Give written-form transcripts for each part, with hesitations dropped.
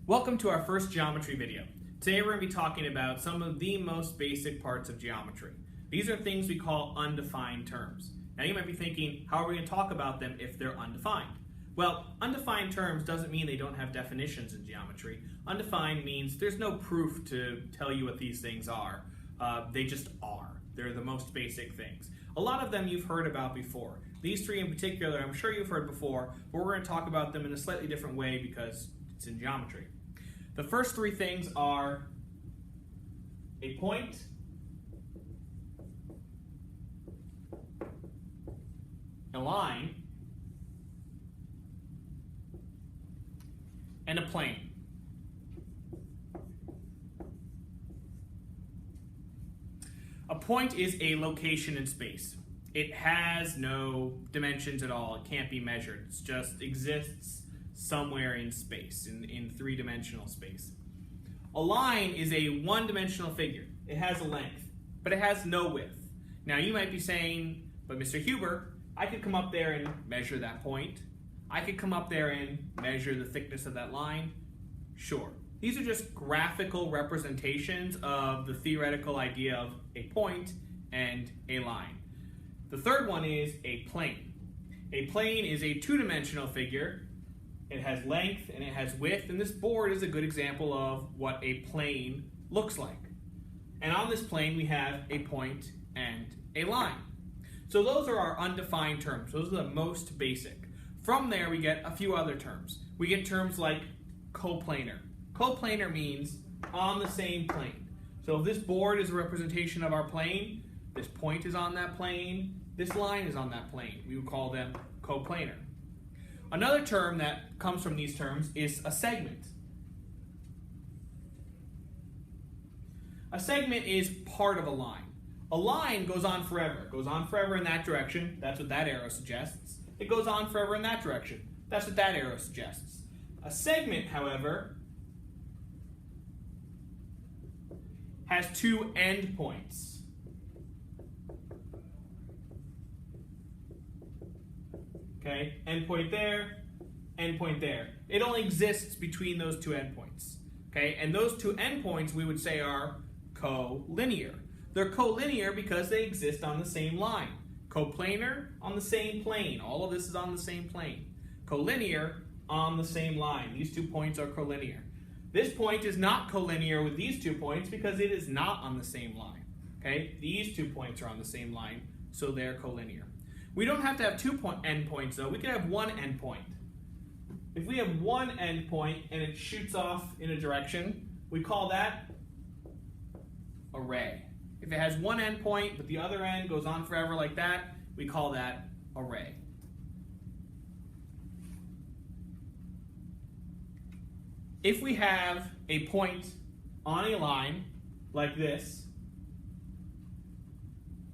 Welcome to our first geometry video. Today we're going to be talking about some of the most basic parts of geometry. These are things we call undefined terms. Now you might be thinking, how are we going to talk about them if they're undefined? Well, undefined terms doesn't mean they don't have definitions in geometry. Undefined means there's no proof to tell you what these things are. They just are. They're the most basic things. A lot of them you've heard about before. These three in particular, I'm sure you've heard before, but we're going to talk about them in a slightly different way because it's in geometry. The first three things are a point, a line, and a plane. A point is a location in space. It has no dimensions at all. It can't be measured. It just exists somewhere in space, in three-dimensional space. A line is a one-dimensional figure. It has a length, but it has no width. Now you might be saying, but Mr. Huber, I could come up there and measure that point. I could come up there and measure the thickness of that line. Sure. These are just graphical representations of the theoretical idea of a point and a line. The third one is a plane. A plane is a two-dimensional figure. It has length and it has width, and this board is a good example of what a plane looks like. And on this plane we have a point and a line. So those are our undefined terms. Those are the most basic. From there we get a few other terms. We get terms like coplanar. Coplanar means on the same plane. So if this board is a representation of our plane, this point is on that plane, this line is on that plane. We would call them coplanar. Another term that comes from these terms is a segment. A segment is part of a line. A line goes on forever. It goes on forever in that direction. That's what that arrow suggests. It goes on forever in that direction. That's what that arrow suggests. A segment, however, has two endpoints. Okay, endpoint there, endpoint there. It only exists between those two endpoints. Okay, and those two endpoints we would say are collinear. They're collinear because they exist on the same line. Coplanar, on the same plane. All of this is on the same plane. Collinear, on the same line. These 2 points are collinear. This point is not collinear with these 2 points because it is not on the same line. Okay, these 2 points are on the same line, so they're collinear. We don't have to have two endpoints though. We can have one endpoint. If we have one endpoint and it shoots off in a direction, we call that a ray. If it has one endpoint but the other end goes on forever like that, we call that a ray. If we have a point on a line like this,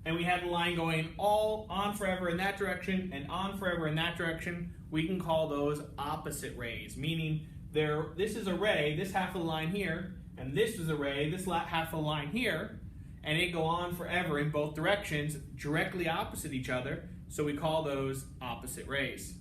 and we have the line going all on forever in that direction and on forever in that direction, we can call those opposite rays, meaning this is a ray, this half of the line here, and this is a ray, this half of the line here, and it go on forever in both directions, directly opposite each other, so we call those opposite rays.